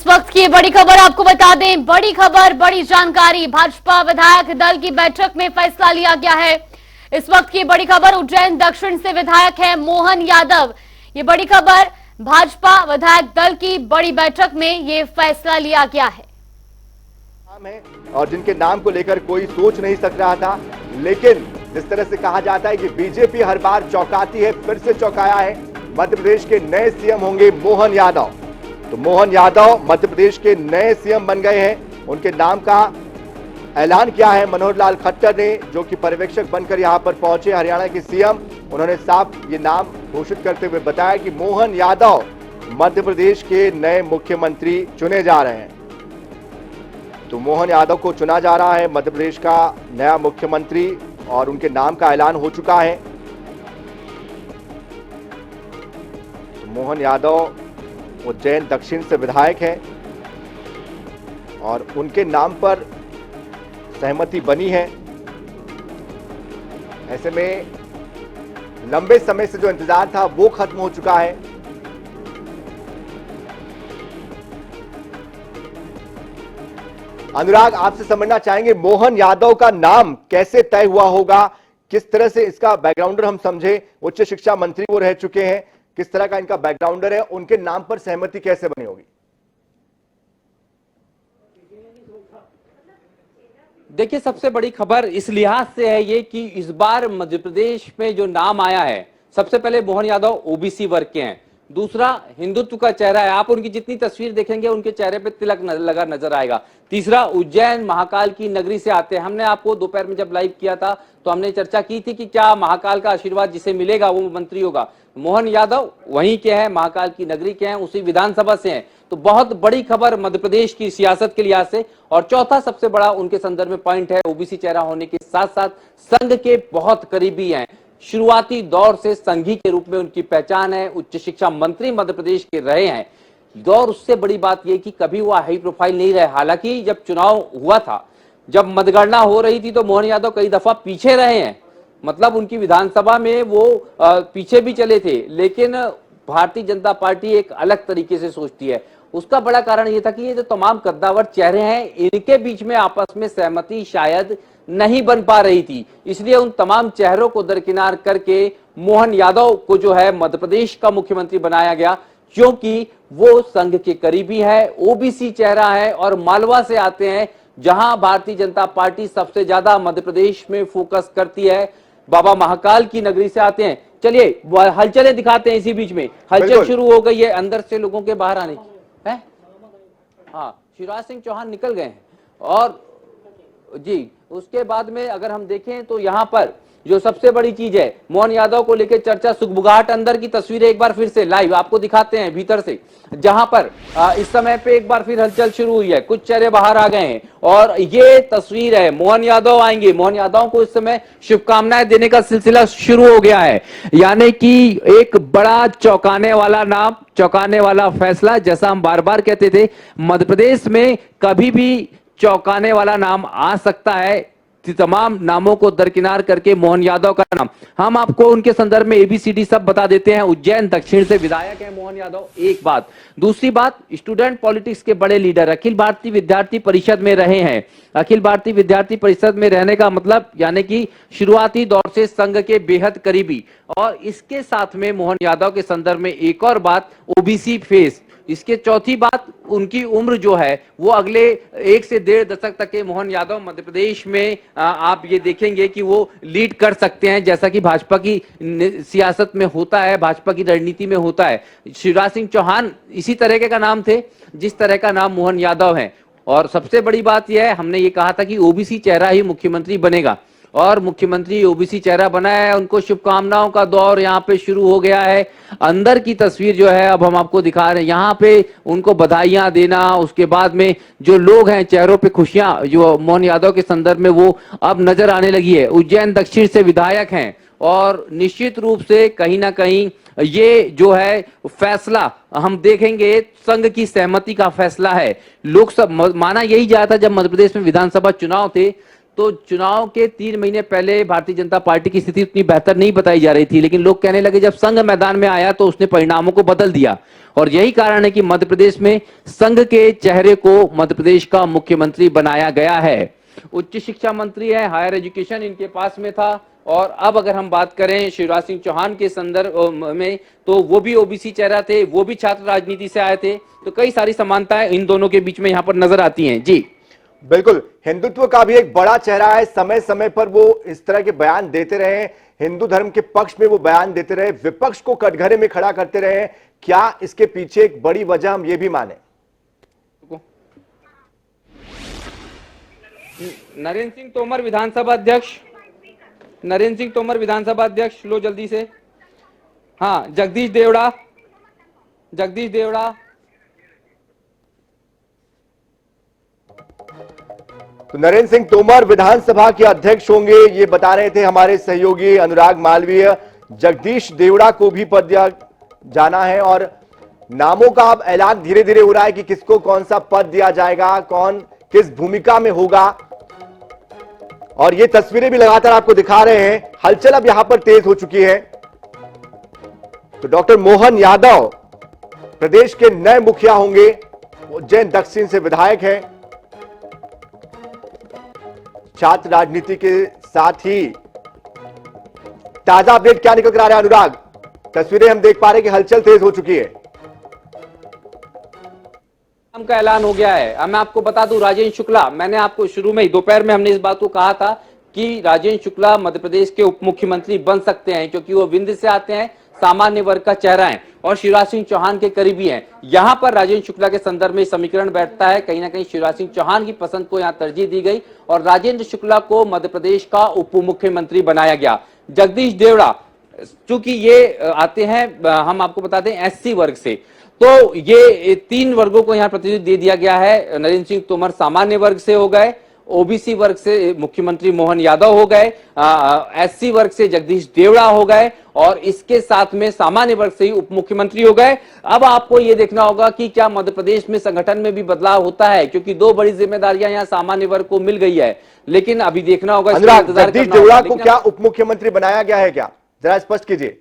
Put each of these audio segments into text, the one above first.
इस वक्त की बड़ी खबर आपको बता दें, बड़ी खबर, बड़ी जानकारी। भाजपा विधायक दल की बैठक में फैसला लिया गया है। इस वक्त की बड़ी खबर, उज्जैन दक्षिण से विधायक है मोहन यादव। ये बड़ी खबर, भाजपा विधायक दल की बड़ी बैठक में ये फैसला लिया गया है। और जिनके नाम को लेकर कोई सोच नहीं सक रहा था, लेकिन जिस तरह से कहा जाता है कि बीजेपी हर बार चौंकाती है, फिर से चौंकाया है। मध्य प्रदेश के नए सीएम होंगे मोहन यादव। तो मोहन यादव मध्य प्रदेश के नए सीएम बन गए हैं। उनके नाम का ऐलान किया है मनोहर लाल खट्टर ने, जो कि पर्यवेक्षक बनकर यहां पर पहुंचे, हरियाणा के सीएम। उन्होंने साफ ये नाम घोषित करते हुए बताया कि मोहन यादव मध्य प्रदेश के नए मुख्यमंत्री चुने जा रहे हैं। तो मोहन यादव को चुना जा रहा है मध्य प्रदेश का नया मुख्यमंत्री और उनके नाम का ऐलान हो चुका है। तो मोहन यादव उज्जैन दक्षिण से विधायक हैं और उनके नाम पर सहमति बनी है। ऐसे में लंबे समय से जो इंतजार था वो खत्म हो चुका है। अनुराग, आपसे समझना चाहेंगे मोहन यादव का नाम कैसे तय हुआ होगा, किस तरह से इसका बैकग्राउंडर हम समझे। उच्च शिक्षा मंत्री वो रह चुके हैं, किस तरह का इनका बैकग्राउंडर है, उनके नाम पर सहमति कैसे बनी होगी? देखिए, सबसे बड़ी खबर इस लिहाज से है ये कि इस बार मध्य प्रदेश में जो नाम आया है, सबसे पहले मोहन यादव ओबीसी वर्ग के हैं, दूसरा हिंदुत्व का चेहरा है। आप उनकी जितनी तस्वीर देखेंगे उनके चेहरे पे तिलक लगा नजर आएगा। तीसरा, उज्जैन महाकाल की नगरी से आते हैं। हमने आपको दोपहर में जब लाइव किया था तो हमने चर्चा की थी कि क्या महाकाल का आशीर्वाद जिसे मिलेगा वो मंत्री होगा। मोहन यादव वहीं के हैं, महाकाल की नगरी के हैं, उसी विधानसभा से हैं। तो बहुत बड़ी खबर मध्य प्रदेश की सियासत के लिहाज से। और चौथा सबसे बड़ा उनके संदर्भ में पॉइंट है, ओबीसी चेहरा होने के साथ साथ संघ के बहुत करीबी हैं। शुरुआती दौर से संघी के रूप में उनकी पहचान है। उच्च शिक्षा मंत्री मध्य प्रदेश के रहे हैं। और उससे बड़ी बात यह कि कभी वो हाई प्रोफाइल नहीं रहे। हालांकि जब चुनाव हुआ था, जब मतगणना हो रही थी, तो मोहन यादव कई दफा पीछे रहे हैं। मतलब उनकी विधानसभा में वो पीछे भी चले थे। लेकिन भारतीय जनता पार्टी एक अलग तरीके से सोचती है। उसका बड़ा कारण यह था कि ये जो तमाम कद्दावर चेहरे हैं, इनके बीच में आपस में सहमति शायद नहीं बन पा रही थी। इसलिए उन तमाम चेहरों को दरकिनार करके मोहन यादव को जो है मध्य प्रदेश का मुख्यमंत्री बनाया गया, क्योंकि वो संघ के करीबी है, ओबीसी चेहरा है और मालवा से आते हैं, जहां भारतीय जनता पार्टी सबसे ज्यादा मध्य प्रदेश में फोकस करती है। बाबा महाकाल की नगरी से आते हैं। चलिए हलचलें दिखाते हैं। इसी बीच में हलचल शुरू हो गई है अंदर से लोगों के बाहर आने की है। हाँ, शिवराज सिंह चौहान निकल गए हैं। और जी, उसके बाद में अगर हम देखें तो यहां पर जो सबसे बड़ी चीज है, मोहन यादव को लेकर चर्चा, सुखबुगाहट अंदर की तस्वीरें एक बार फिर से लाइव आपको दिखाते हैं भीतर से, जहां पर इस समय पे एक बार फिर हलचल शुरू हुई है। कुछ चेहरे बाहर आ गए हैं और ये तस्वीर है, मोहन यादव आएंगे। मोहन यादव को इस समय शुभकामनाएं देने का सिलसिला शुरू हो गया है। यानी कि एक बड़ा चौंकाने वाला नाम, चौंकाने वाला फैसला। जैसा हम बार बार कहते थे, मध्य प्रदेश में कभी भी चौंकाने वाला नाम आ सकता है। तमाम नामों को दरकिनार करके मोहन यादव का नाम, हम आपको उनके संदर्भ में एबीसीडी सब बता देते हैं। उज्जैन दक्षिण से विधायक है मोहन यादव, एक बात। दूसरी बात, स्टूडेंट पॉलिटिक्स के बड़े लीडर, अखिल भारतीय विद्यार्थी परिषद में रहे हैं। अखिल भारतीय विद्यार्थी परिषद में रहने का मतलब यानी कि शुरुआती दौर से संघ के बेहद करीबी। और इसके साथ में मोहन यादव के संदर्भ में एक और बात, ओबीसी फेस। इसके चौथी बात, उनकी उम्र जो है वो अगले 1 से 1.5 दशक तक के मोहन यादव मध्य प्रदेश में आप ये देखेंगे कि वो लीड कर सकते हैं, जैसा कि भाजपा की सियासत में होता है, भाजपा की रणनीति में होता है। शिवराज सिंह चौहान इसी तरह का नाम थे जिस तरह का नाम मोहन यादव है। और सबसे बड़ी बात यह है, हमने ये कहा था कि ओबीसी चेहरा ही मुख्यमंत्री बनेगा और मुख्यमंत्री ओबीसी चेहरा बना है। उनको शुभकामनाओं का दौर यहाँ पे शुरू हो गया है। अंदर की तस्वीर जो है अब हम आपको दिखा रहे हैं, यहाँ पे उनको बधाइयां देना, उसके बाद में जो लोग हैं चेहरों पे खुशियां जो मोहन यादव के संदर्भ में वो अब नजर आने लगी है। उज्जैन दक्षिण से विधायक हैं और निश्चित रूप से कहीं ना कहीं ये जो है फैसला हम देखेंगे, संघ की सहमति का फैसला है। लोकसभा माना यही जाता जब मध्य प्रदेश में विधानसभा चुनाव थे तो चुनाव के 3 महीने पहले भारतीय जनता पार्टी की स्थिति उतनी बेहतर नहीं बताई जा रही थी, लेकिन लोग कहने लगे जब संघ मैदान में आया तो उसने परिणामों को बदल दिया। और यही कारण है कि मध्य प्रदेश में संघ के चेहरे को मध्य प्रदेश का मुख्यमंत्री बनाया गया है। उच्च शिक्षा मंत्री है, हायर एजुकेशन इनके पास में था। और अब अगर हम बात करें शिवराज सिंह चौहान के संदर्भ में, तो वो भी ओबीसी चेहरा थे, वो भी छात्र राजनीति से आए थे। तो कई सारी समानताएं इन दोनों के बीच में यहां पर नजर आती हैं। जी बिल्कुल, हिंदुत्व का भी एक बड़ा चेहरा है। समय समय पर वो इस तरह के बयान देते रहे, हिंदू धर्म के पक्ष में वो बयान देते रहे, विपक्ष को कटघरे में खड़ा करते रहे। क्या इसके पीछे एक बड़ी वजह हम ये भी माने? नरेंद्र सिंह तोमर विधानसभा अध्यक्ष, नरेंद्र सिंह तोमर विधानसभा अध्यक्ष, लो जल्दी से। हाँ, जगदीश देवड़ा, जगदीश देवड़ा। तो नरेंद्र सिंह तोमर विधानसभा के अध्यक्ष होंगे, ये बता रहे थे हमारे सहयोगी अनुराग मालवीय। जगदीश देवड़ा को भी पद दिया जाना है और नामों का अब ऐलान धीरे धीरे हो रहा है कि किसको कौन सा पद दिया जाएगा, कौन किस भूमिका में होगा। और ये तस्वीरें भी लगातार आपको दिखा रहे हैं। हलचल अब यहां पर तेज हो चुकी है। तो डॉक्टर मोहन यादव प्रदेश के नए मुखिया होंगे। उज्जैन दक्षिण से विधायक हैं। छात्र राजनीति के साथ ही ताजा अपडेट क्या निकल कर आ रहा है अनुराग? तस्वीरें हम देख पा रहे हैं कि हलचल तेज हो चुकी है। नाम का ऐलान हो गया है। अब मैं आपको बता दूं, राजेंद्र शुक्ला, मैंने आपको शुरू में ही दोपहर में हमने इस बात को कहा था कि राजेंद्र शुक्ला मध्य प्रदेश के उप मुख्यमंत्री बन सकते हैं, क्योंकि वो विंध्य से आते हैं, सामान्य वर्ग का चेहरा है और शिवराज सिंह चौहान के करीबी हैं। यहां पर राजेंद्र शुक्ला के संदर्भ में समीकरण बैठता है। कहीं ना कहीं शिवराज सिंह चौहान की पसंद को यहां तरजीह दी गई और राजेंद्र शुक्ला को मध्य प्रदेश का उप मुख्यमंत्री बनाया गया। जगदीश देवड़ा, चूंकि ये आते हैं, हम आपको बता दें, एससी वर्ग से, तो ये 3 वर्गों को यहां प्रतिनिधित्व दे दिया गया है। नरेंद्र सिंह तोमर सामान्य वर्ग से हो गए, ओबीसी वर्ग से मुख्यमंत्री मोहन यादव हो गए, एससी वर्ग से जगदीश देवड़ा हो गए और इसके साथ में सामान्य वर्ग से ही उप मुख्यमंत्री हो गए। अब आपको यह देखना होगा कि क्या मध्य प्रदेश में संगठन में भी बदलाव होता है, क्योंकि 2 बड़ी जिम्मेदारियां यहां सामान्य वर्ग को मिल गई है। लेकिन अभी देखना होगा। जगदीश देवड़ा को क्या उप मुख्यमंत्री बनाया गया है क्या? जरा स्पष्ट कीजिए।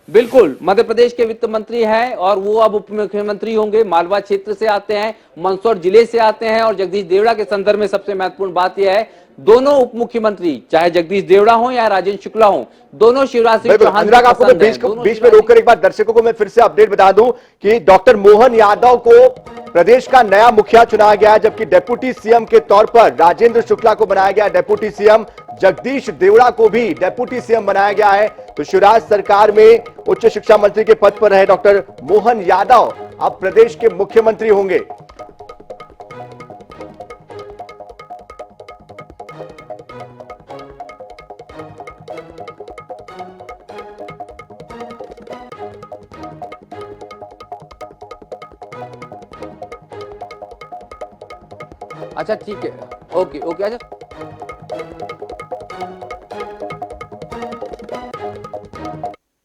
बिल्कुल, मध्य प्रदेश के वित्त मंत्री हैं और वो अब उप मुख्यमंत्री होंगे। मालवा क्षेत्र से आते हैं, मंदसौर जिले से आते हैं। और जगदीश देवड़ा के संदर्भ में सबसे महत्वपूर्ण बात यह है, दोनों उप मुख्यमंत्री, चाहे जगदीश देवड़ा हो या राजेंद्र शुक्ला हो, दोनों शिवराज सिंह चौहान। अनुराग, आपको मैं बीच में रोककर एक बार दर्शकों को मैं फिर से अपडेट बता दूं कि डॉक्टर मोहन यादव को प्रदेश का नया मुखिया चुना गया, जबकि डेप्यूटी सीएम के तौर पर राजेंद्र शुक्ला को बनाया गया डेप्यूटी सीएम। जगदीश देवड़ा को भी डेप्यूटी सीएम बनाया गया है। तो शिवराज सरकार में उच्च शिक्षा मंत्री के पद पर रहे डॉक्टर मोहन यादव अब प्रदेश के मुख्यमंत्री होंगे। अच्छा ठीक है, ओके ओके। अच्छा,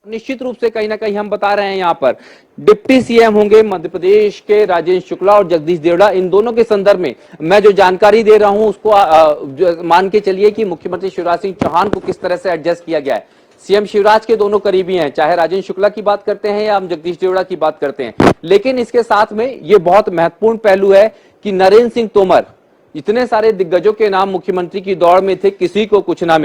निश्चित रूप से कहीं ना कहीं हम बता रहे हैं, यहां पर डिप्टी सीएम होंगे मध्य प्रदेश के राजेंद्र शुक्ला और जगदीश देवड़ा। इन दोनों के संदर्भ में मैं जो जानकारी दे रहा हूं उसको मान के चलिए कि मुख्यमंत्री शिवराज सिंह चौहान को किस तरह से एडजस्ट किया गया है। सीएम शिवराज के दोनों करीबी हैं, चाहे राजेंद्र शुक्ला की बात करते हैं या हम जगदीश देवड़ा की बात करते हैं। लेकिन इसके साथ में ये बहुत महत्वपूर्ण पहलू है कि नरेंद्र सिंह तोमर, इतने सारे दिग्गजों के नाम मुख्यमंत्री की दौड़ में थे, किसी को कुछ ना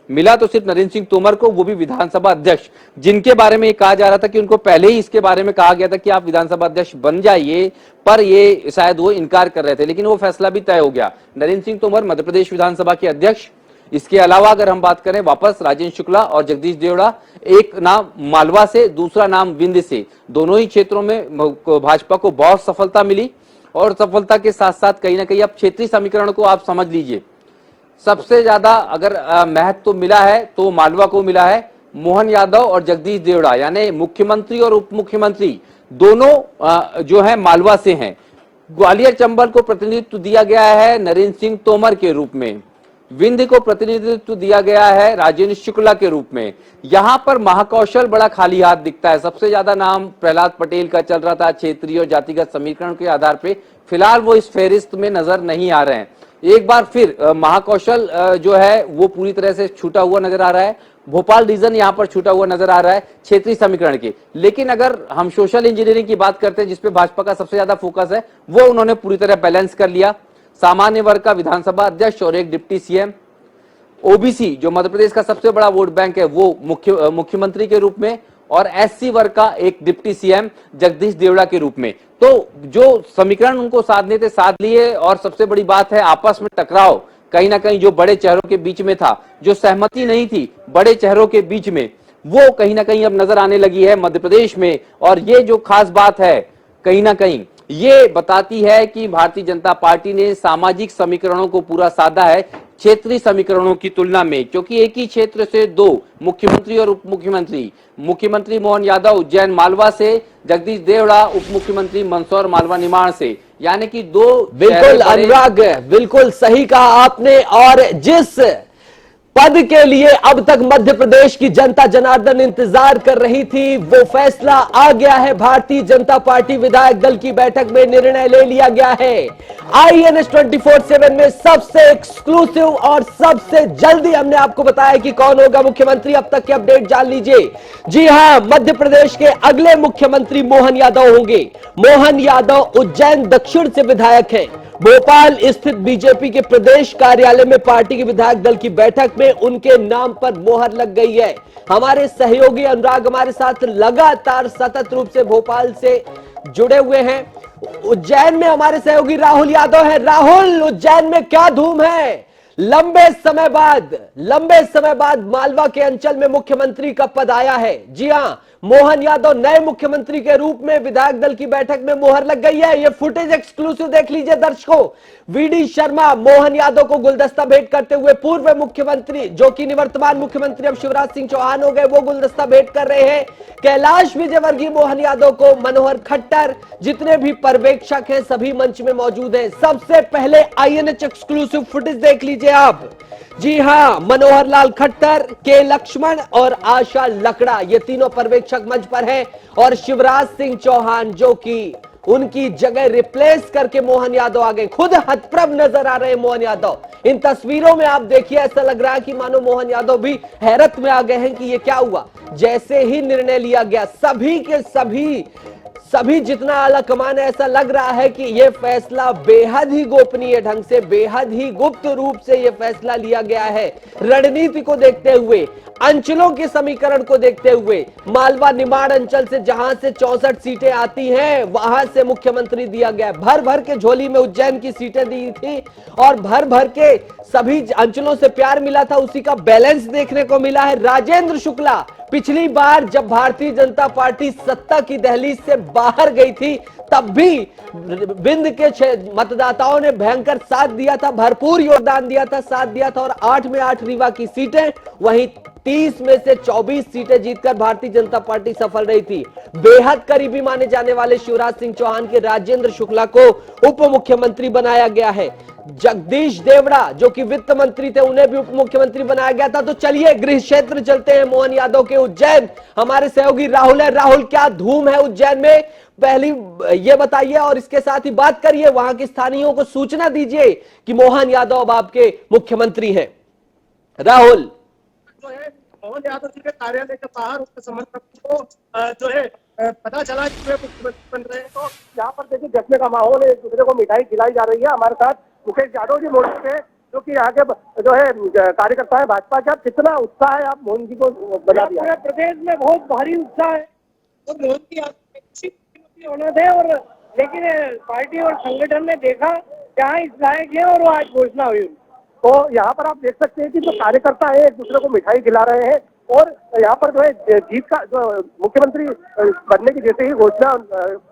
मिला तो सिर्फ नरेंद्र सिंह तोमर को, वो भी विधानसभा अध्यक्ष, जिनके बारे में कहा जा रहा था कि उनको पहले ही इसके बारे में कहा गया था कि आप विधानसभा अध्यक्ष बन जाइए, पर ये शायद वो इनकार कर रहे थे। लेकिन वो फैसला भी तय हो गया। नरेंद्र सिंह तोमर मध्य प्रदेश विधानसभा के अध्यक्ष। इसके अलावा अगर हम बात करें वापस राजेंद्र शुक्ला और जगदीश देवड़ा, एक नाम मालवा से, दूसरा नाम विंध्य से। दोनों ही क्षेत्रों में भाजपा को बहुत सफलता मिली और सफलता के साथ साथ कहीं ना कहीं अब क्षेत्रीय समीकरण को आप समझ लीजिए, सबसे ज्यादा अगर महत्व तो मिला है तो मालवा को मिला है। मोहन यादव और जगदीश देवड़ा यानी मुख्यमंत्री और उप मुख्यमंत्री दोनों जो है मालवा से हैं। ग्वालियर चंबल को प्रतिनिधित्व दिया गया है नरेंद्र सिंह तोमर के रूप में। विंध्य को प्रतिनिधित्व दिया गया है राजेंद्र शुक्ला के रूप में। यहां पर महाकौशल बड़ा खाली हाथ दिखता है। सबसे ज्यादा नाम प्रहलाद पटेल का चल रहा था क्षेत्रीय और जातिगत समीकरण के आधार पर। फिलहाल वो इस फेहरिस्त में नजर नहीं आ रहे हैं। एक बार फिर महाकौशल जो है वो पूरी तरह से छूटा हुआ नजर आ रहा है। भोपाल रीजन यहां पर छूटा हुआ नजर आ रहा है क्षेत्रीय समीकरण के। लेकिन अगर हम सोशल इंजीनियरिंग की बात करते हैं जिसपे भाजपा का सबसे ज्यादा फोकस है, वो उन्होंने पूरी तरह बैलेंस कर लिया। सामान्य वर्ग का विधानसभा अध्यक्ष और एक डिप्टी सीएम, ओबीसी जो मध्य प्रदेश का सबसे बड़ा वोट बैंक है वो मुख्यमंत्री के रूप में, और एससी वर्ग का एक डिप्टी सीएम जगदीश देवड़ा के रूप में। तो जो समीकरण उनको साधने थे साध लिए। और सबसे बड़ी बात है आपस में टकराव कहीं ना कहीं जो बड़े चेहरों के बीच में था, जो सहमति नहीं थी बड़े चेहरों के बीच में, वो कहीं ना कहीं अब नजर आने लगी है मध्य प्रदेश में। और ये जो खास बात है कहीं ना कहीं ये बताती है कि भारतीय जनता पार्टी ने सामाजिक समीकरणों को पूरा साधा है क्षेत्रीय समीकरणों की तुलना में, क्योंकि एक ही क्षेत्र से दो मुख्यमंत्री और उप मुख्यमंत्री, मुख्यमंत्री मोहन यादव उज्जैन मालवा से, जगदीश देवड़ा उप मुख्यमंत्री मंदसौर मालवा निमाड़ से, यानी कि दो। बिल्कुल अनुराग, बिल्कुल सही कहा आपने। और जिस पद के लिए अब तक मध्य प्रदेश की जनता जनार्दन इंतजार कर रही थी, वो फैसला आ गया है। भारतीय जनता पार्टी विधायक दल की बैठक में निर्णय ले लिया गया है। IANS 24/7 में सबसे एक्सक्लूसिव और सबसे जल्दी हमने आपको बताया कि कौन होगा मुख्यमंत्री। अब तक की अपडेट जान लीजिए। जी हां, मध्य प्रदेश के अगले मुख्यमंत्री मोहन यादव होंगे। मोहन यादव उज्जैन दक्षिण से विधायक हैं। भोपाल स्थित बीजेपी के प्रदेश कार्यालय में पार्टी के विधायक दल की बैठक में उनके नाम पर मोहर लग गई है। हमारे सहयोगी अनुराग हमारे साथ लगातार सतत रूप से भोपाल से जुड़े हुए हैं। उज्जैन में हमारे सहयोगी राहुल यादव है। राहुल, उज्जैन में क्या धूम है? लंबे समय बाद मालवा के अंचल में मुख्यमंत्री का पद आया है। जी हां, मोहन यादव नए मुख्यमंत्री के रूप में विधायक दल की बैठक में मोहर लग गई है। ये फुटेज एक्सक्लूसिव देख लीजिए दर्शकों। वीडी शर्मा मोहन यादव को गुलदस्ता भेंट करते हुए, पूर्व मुख्यमंत्री जो कि निवर्तमान मुख्यमंत्री अब शिवराज सिंह चौहान हो गए, वो गुलदस्ता भेंट कर रहे हैं। कैलाश विजयवर्गीय मोहन यादव को, मनोहर खट्टर, जितने भी पर्यवेक्षक हैं सभी मंच में मौजूद हैं। सबसे पहले IANS एक्सक्लूसिव फुटेज देख लीजिए आप। जी हां, मनोहर लाल खट्टर, के लक्ष्मण और आशा लकड़ा, ये तीनों पर्यवेक्षक मंच पर हैं। और शिवराज सिंह चौहान जो कि उनकी जगह रिप्लेस करके मोहन यादव आ गए। खुद हतप्रभ नजर आ रहे हैं मोहन यादव। इन तस्वीरों में आप देखिए, ऐसा लग रहा है कि मानो मोहन यादव भी हैरत में आ गए हैं कि ये क्या हुआ। जैसे ही निर्णय लिया गया, सभी के सभी जितना आला कमान है, ऐसा लग रहा है कि यह फैसला बेहद ही गोपनीय ढंग से, बेहद ही गुप्त रूप से यह फैसला लिया गया है। रणनीति को देखते हुए, अंचलों के समीकरण को देखते हुए, मालवा निमाड़ अंचल से जहां से 64 सीटें आती हैं वहां से मुख्यमंत्री दिया गया। भर भर के झोली में उज्जैन की सीटें दी थी और भर भर के सभी अंचलों से प्यार मिला था, उसी का बैलेंस देखने को मिला है। राजेंद्र शुक्ला, पिछली बार जब भारतीय जनता पार्टी सत्ता की दहलीज से बाहर गई थी तब भी बिंद के मतदाताओं ने भयंकर साथ दिया था, भरपूर योगदान दिया था, साथ दिया था। और 8 में 8 रीवा की सीटें, वहीं 30 में से 24 सीटें जीतकर भारतीय जनता पार्टी सफल रही थी। बेहद करीबी माने जाने वाले शिवराज सिंह चौहान के राजेंद्र शुक्ला को उप मुख्यमंत्री बनाया गया है। जगदीश देवड़ा जो कि वित्त मंत्री थे, उन्हें भी उप मुख्यमंत्री बनाया गया था। तो चलिए गृह क्षेत्र चलते हैं मोहन यादव के उज्जैन। हमारे सहयोगी राहुल है। राहुल, क्या धूम है उज्जैन में? पहली ये बताइए और इसके साथ ही बात करिए, वहां के स्थानीयों को सूचना दीजिए कि मोहन यादव अब आपके मुख्यमंत्री हैं। राहुल, जो है मोहन यादव जी के कार्यालय के बाहर उसके समर्थकों को जो है पता चला कि वे मुख्यमंत्री बन रहे हैं, तो यहाँ पर देखिए जश्न का माहौल है, एक दूसरे को मिठाई खिलाई जा रही है। हमारे साथ मुकेश यादव जी मौजूद है जो कि यहाँ के जो है कार्यकर्ता है भाजपा के। कितना उत्साह है, आप मोहन जी को बना दिया? प्रदेश में बहुत भारी उत्साह है और मोहन जी मुख्यमंत्री होना थे, और लेकिन पार्टी और संगठन ने देखा क्या इस लायक है और वो आज घोषणा हुई। तो यहाँ पर आप देख सकते हैं कि जो कार्यकर्ता है एक दूसरे को मिठाई खिला रहे हैं और यहाँ पर जो है जीत का जो मुख्यमंत्री बनने की जैसे ही घोषणा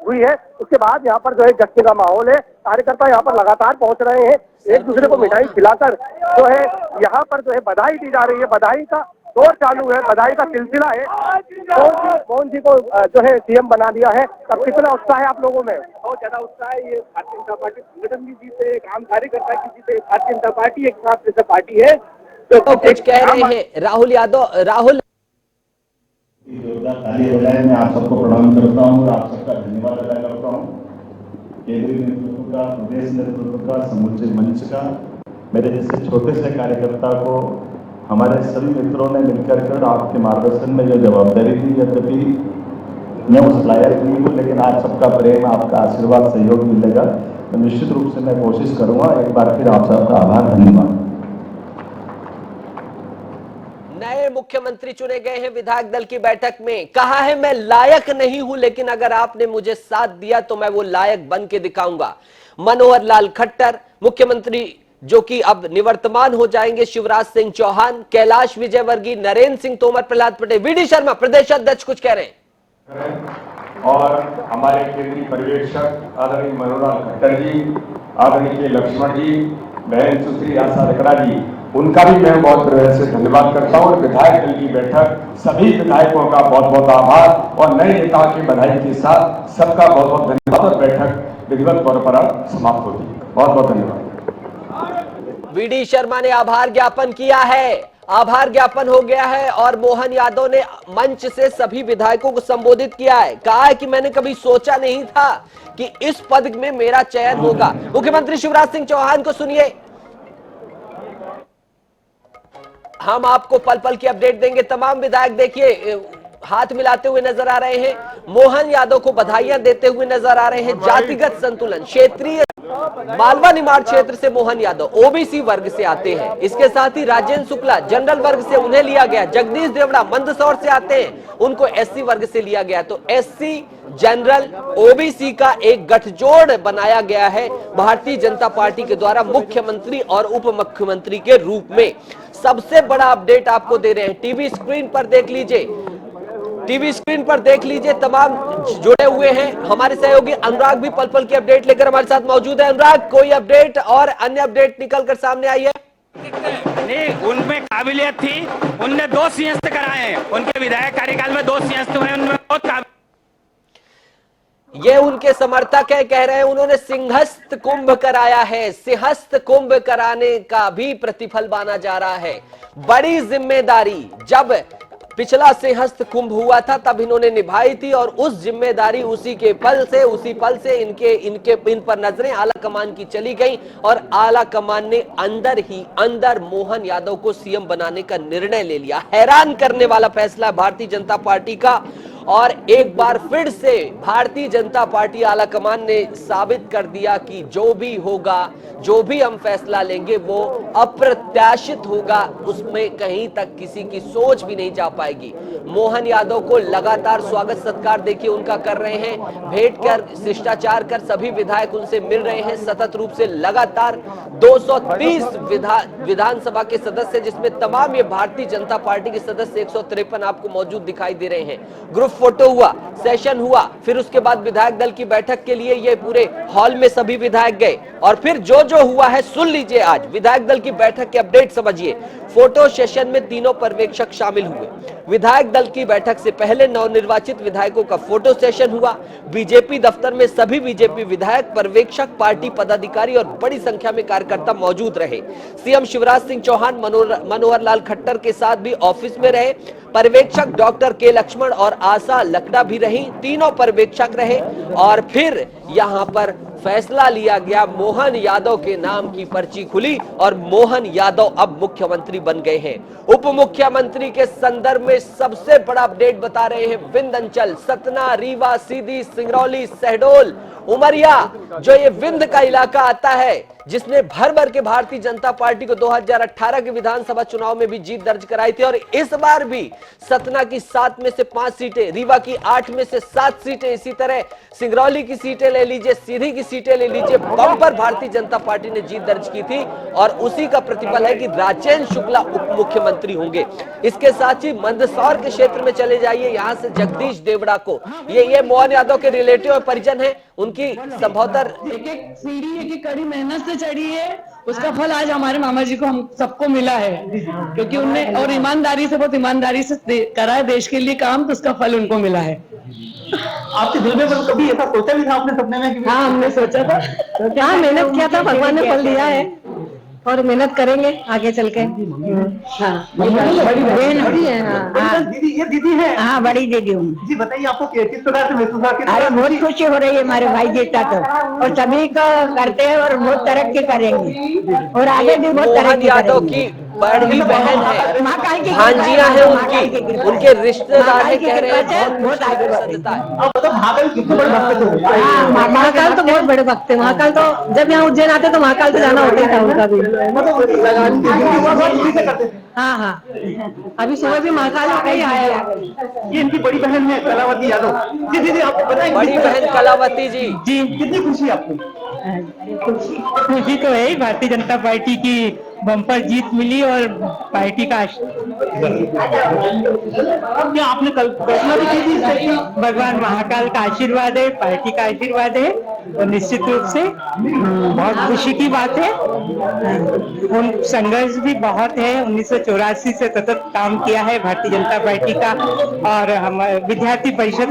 हुई है उसके बाद यहाँ पर जो है जश्न का माहौल है। कार्यकर्ता यहाँ पर लगातार पहुंच रहे हैं, एक दूसरे को मिठाई खिलाकर जो है यहाँ पर जो है बधाई दी जा रही है। बधाई का दौर चालू है, बधाई का सिलसिला है। मोहन जी को जो है सीएम बना दिया है। अब कितना उत्साह है आप लोगों में? बहुत ज्यादा उत्साह है। ये भारतीय जनता पार्टी संगठन की जीत है, एक आम कार्यकर्ता की जीत है। भारतीय जनता पार्टी एक साथ जैसे पार्टी है तो कुछ कह रहे हैं राहुल यादव। राहुल, जोरदार ताली बजाए मैं आप सबको प्रणाम करता हूँ और आप सबका धन्यवाद अदा करता हूँ। केंद्रीय नेतृत्व का, प्रदेश नेतृत्व का, समुचे मंच का मेरे जैसे छोटे से कार्यकर्ता को हमारे सभी मित्रों ने मिलकर कर आपके मार्गदर्शन में जो जवाबदारी दी, यद्यपि मैं उस लायक नहीं हूँ, लेकिन आज सबका प्रेम, आपका आशीर्वाद, सहयोग मिलेगा तो निश्चित रूप से मैं कोशिश करूंगा। एक बार फिर आप सबका आभार, धन्यवाद। नए मुख्यमंत्री चुने गए हैं विधायक दल की बैठक में। कहा है मैं लायक नहीं हूं, लेकिन अगर आपने मुझे साथ दिया तो मैं वो लायक बन के दिखाऊंगा। मनोहर लाल खट्टर, मुख्यमंत्री जो कि अब निवर्तमान हो जाएंगे शिवराज सिंह चौहान, कैलाश विजयवर्गीय, नरेंद्र सिंह तोमर, प्रहलाद पटेल, वीडी शर्मा प्रदेश अध्यक्ष कुछ कह रहे हैं। और हमारे केंद्रीय पर्यवेक्षक आदरणीय मनोहर लाल खट्टर जी, आदरणीय लक्ष्मण जी, बहन सुश्री आशा लकड़ा जी, उनका भी मैं बहुत तरह से धन्यवाद करता हूँ। विधायक दल की बैठक, सभी विधायकों का बहुत बहुत आभार और नए नेताओं की बधाई के साथ सबका बहुत बहुत धन्यवाद। और बैठक विधिवत तौर पर समाप्त होती है। बहुत बहुत धन्यवाद। वीडी शर्मा ने आभार ज्ञापन किया है, आभार ज्ञापन हो गया है और मोहन यादव ने मंच से सभी विधायकों को संबोधित किया है। कहा है कि मैंने कभी सोचा नहीं था कि इस पद में मेरा चयन होगा। मुख्यमंत्री शिवराज सिंह चौहान को सुनिए। हम आपको पल पल की अपडेट देंगे। तमाम विधायक देखिए हाथ मिलाते हुए नजर आ रहे हैं, मोहन यादव को बधाइयां देते हुए नजर आ रहे हैं। जातिगत संतुलन, क्षेत्रीय मालवा निमाड़ क्षेत्र से मोहन यादव ओबीसी वर्ग से आते हैं। इसके साथ ही राजेंद्र शुक्ला जनरल वर्ग से उन्हें लिया गया। जगदीश देवड़ा मंदसौर से आते हैं, उनको एससी वर्ग से लिया गया। तो एससी जनरल ओबीसी का एक गठजोड़ बनाया गया है भारतीय जनता पार्टी के द्वारा मुख्यमंत्री और उप मुख्यमंत्री के रूप में। सबसे बड़ा अपडेट आपको दे रहे हैं, टीवी स्क्रीन पर देख लीजिए, टीवी स्क्रीन पर देख लीजिए। तमाम जुड़े हुए हैं हमारे सहयोगी अनुराग भी पल पल की अपडेट लेकर हमारे साथ मौजूद है। अनुराग, कोई अपडेट और अन्य अपडेट निकल कर सामने आई है? नहीं, उनमें काबिलियत थी, उनने 2 सिंहस्थ कराए हैं, उनके विधायक कार्यकाल में 2 सिंहस्थ हुए, उनमें बहुत ये उनके समर्थक है, कह रहे हैं उन्होंने सिंहस्थ कुंभ कराया है। सिंहस्थ कुंभ कराने का भी प्रतिफल माना जा रहा है। बड़ी जिम्मेदारी जब पिछला सिंहस्थ कुंभ हुआ था तब इन्होंने निभाई थी और उस जिम्मेदारी उसी पल से इन पर नजरें आला कमान की चली गई और आला कमान ने अंदर मोहन यादव को सीएम बनाने का निर्णय ले लिया। हैरान करने वाला फैसला भारतीय जनता पार्टी का और एक बार फिर से भारतीय जनता पार्टी आला कमान ने साबित कर दिया कि जो भी होगा, जो भी हम फैसला लेंगे वो अप्रत्याशित होगा, उसमें कहीं तक किसी की सोच भी नहीं जा पाएगी। मोहन यादव को लगातार स्वागत सत्कार देखिए उनका कर रहे हैं, भेंट कर शिष्टाचार कर सभी विधायक उनसे मिल रहे हैं सतत रूप से। लगातार 230 विधानसभा के सदस्य, जिसमें तमाम ये भारतीय जनता पार्टी के सदस्य 153 आपको मौजूद दिखाई दे रहे हैं। ग्रुप फोटो हुआ, सेशन हुआ, फिर उसके बाद विधायक दल की बैठक के लिए ये पूरे हॉल में सभी विधायक गए और फिर जो हुआ है सुन लीजिए। आज विधायक दल की बैठक के अपडेट समझिए। फोटो सेशन में तीनों पर्यवेक्षक शामिल हुए। विधायक दल की बैठक से पहले नवनिर्वाचित विधायकों का फोटो सेशन हुआ। बीजेपी दफ्तर में सभी बीजेपी विधायक, पर्यवेक्षक, पार्टी पदाधिकारी और बड़ी संख्या में कार्यकर्ता मौजूद रहे। सीएम शिवराज सिंह चौहान मनोहर लाल खट्टर के साथ भी ऑफिस में रहे। पर्यवेक्षक डॉक्टर के लक्ष्मण और आशा लकड़ा भी रही, तीनों पर्यवेक्षक रहे और फिर यहां पर फैसला लिया गया। मोहन यादव के नाम की पर्ची खुली और मोहन यादव अब मुख्यमंत्री बन गए हैं। उप मुख्यमंत्री के संदर्भ में सबसे बड़ा अपडेट बता रहे हैं विंध्य अंचल, सतना, रीवा, सीधी, सिंगरौली, शहडोल, उमरिया, जो ये विंध्य का इलाका आता है, जिसने भर भर के भारतीय जनता पार्टी को 2018 के विधानसभा चुनाव में भी जीत दर्ज कराई थी और इस बार भी सतना की 7 में से 5 सीटें, रीवा की 8 में से 7 सीटें, इसी तरह सिंगरौली की सीटें ले लीजिए, सीधी की सीटें ले लीजिए, बम्पर भारतीय जनता पार्टी ने जीत दर्ज की थी और उसी का प्रतिफल है कि राजेंद्र शुक्ला उप मुख्यमंत्री होंगे। इसके साथ ही मंदसौर के क्षेत्र में चले जाइए, यहां से जगदीश देवड़ा को, ये मोहन यादव के रिलेटिव और परिजन है, उनकी संभवतः एक सीढ़ी एक कड़ी मेहनत से चढ़ी है, उसका फल आज हमारे मामा जी को हम सबको मिला है, क्योंकि उनने और ईमानदारी से, बहुत ईमानदारी से करा है देश के लिए काम, तो उसका फल उनको मिला है। आपके दिल में कभी ऐसा सोचा भी था आपने सपने में? हाँ, हमने सोचा था, हाँ, मेहनत किया था, भगवान ने फल दिया है। और मेहनत करेंगे आगे चल के। हाँ, बहन है। हाँ, दीदी, ये दीदी है। हाँ, बड़ी दीदी हूँ जी बताइए, आपको किस प्रकार से महसूस हुआ? अरे बहुत खुशी हो रही है हमारे भाई जीता तो, और सभी को करते हैं और बहुत तरक्की करेंगे और आगे भी बहुत मोहन तरक्की यादव करेंगे। की बड़ी बहन है, महाकाल की भांजियां हैं उनकी, उनके रिश्तेदार महाकाल की कह रहे कृपा से हैं बहुत आगे बढ़ेंगे। अब तो महाकाल कितने बड़े भक्त थे? हाँ, महाकाल तो बहुत बड़े भक्त है। महाकाल तो जब यहाँ उज्जैन आते तो महाकाल तो जाना होता ही था उनका भी। हाँ हाँ, अभी सुबह भी महाकाल का ही आया। ये इनकी बड़ी बहन है कलावती यादव। जी दीदी, आपको बताएं बड़ी बहन कलावती जी। जी, कितनी खुशी आपको? खुशी तो है ही, भारतीय जनता पार्टी की बम्पर जीत मिली और पार्टी का क्या आपने कल्पना भी की थी? भगवान महाकाल का आशीर्वाद है, पार्टी का आशीर्वाद है और निश्चित रूप से बहुत खुशी की बात है। उन संघर्ष भी बहुत है, 1984 से सतत काम किया है भारतीय जनता पार्टी का, और हम विद्यार्थी परिषद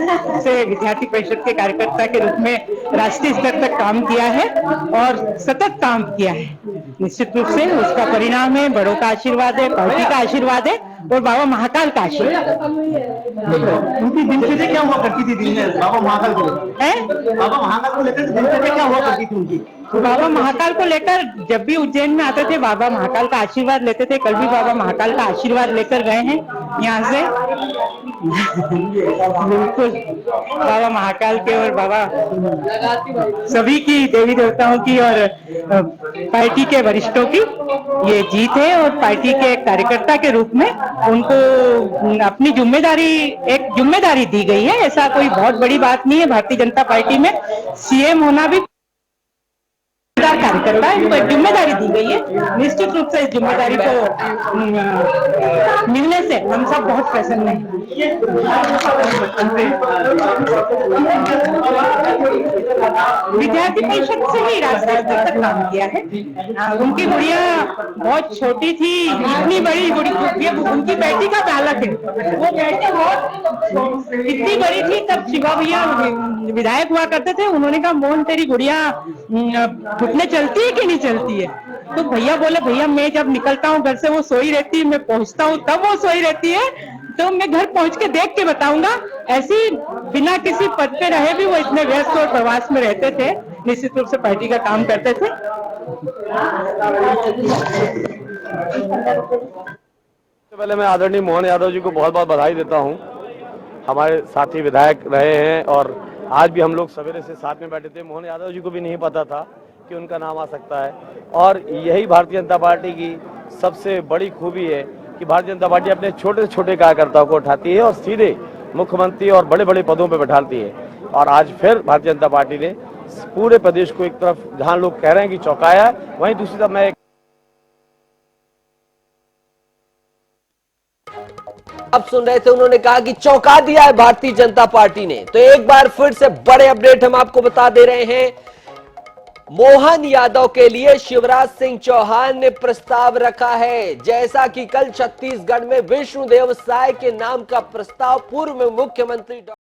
के कार्यकर्ता के रूप में राष्ट्रीय स्तर तक काम किया है और सतत काम किया है। निश्चित रूप से उसका परिणाम है, बड़ों का आशीर्वाद है, पार्टी का आशीर्वाद है और बाबा महाकाल का आशीर्वाद। उनकी दिनचर्या क्या हुआ करती थी दिन में बाबा महाकाल को? बाबा महाकाल को लेकर दिनचर्या क्या हुआ करती थी उनकी? बाबा महाकाल को लेकर जब भी उज्जैन में आते थे बाबा महाकाल का आशीर्वाद लेते थे। कल भी बाबा महाकाल का आशीर्वाद लेकर गए हैं यहाँ से। बिल्कुल, बाबा महाकाल के और बाबा सभी की, देवी देवताओं की और पार्टी के वरिष्ठों की ये जीत है और पार्टी के कार्यकर्ता के रूप में उनको अपनी एक जिम्मेदारी दी गई है। ऐसा कोई बहुत बड़ी बात नहीं है। भारतीय जनता पार्टी में सीएम होना भी कार्यकर्ता है, इनको एक जिम्मेदारी दी गई है। निश्चित रूप से इस जिम्मेदारी को मिलने से हम सब बहुत प्रसन्न हैं। विद्यार्थी परिषद से ही राष्ट्रीय स्तर तक काम किया है। उनकी गुड़िया बहुत छोटी थी, इतनी बड़ी गुड़िया उनकी बेटी का बालक है। वो बेटी बहुत इतनी बड़ी थी तब शिवा भैया विधायक हुआ करते थे। उन्होंने कहा मोहन तेरी गुड़िया घुटने चलती है कि नहीं चलती है? तो भैया बोले भैया मैं जब निकलता हूँ घर से वो सोई रहती है, मैं पहुंचता हूँ तब वो सोई रहती है, तो मैं घर पहुंच के देख के बताऊंगा। ऐसी बिना किसी पद पे रहे भी वो इतने व्यस्त और प्रवास में रहते थे, निश्चित रूप से पार्टी का काम करते थे। पहले मैं आदरणीय मोहन यादव जी को बहुत बहुत बधाई देता हूं। हमारे साथी विधायक रहे हैं और आज भी हम लोग सवेरे से साथ में बैठे थे। मोहन यादव जी को भी नहीं पता था कि उनका नाम आ सकता है, और यही भारतीय जनता पार्टी की सबसे बड़ी खूबी है कि भारतीय जनता पार्टी अपने छोटे से छोटे कार्यकर्ताओं को उठाती है और सीधे मुख्यमंत्री और बड़े बड़े पदों पर बैठाती है। और आज फिर भारतीय जनता पार्टी ने पूरे प्रदेश को एक तरफ जहां लोग कह रहे हैं कि चौंकाया, वहीं दूसरी तरफ मैं अब सुन रहे थे, उन्होंने कहा कि चौंका दिया है भारतीय जनता पार्टी ने। तो एक बार फिर से बड़े अपडेट हम आपको बता दे रहे हैं। मोहन यादव के लिए शिवराज सिंह चौहान ने प्रस्ताव रखा है। जैसा कि कल छत्तीसगढ़ में विष्णुदेव साय के नाम का प्रस्ताव पूर्व मुख्यमंत्री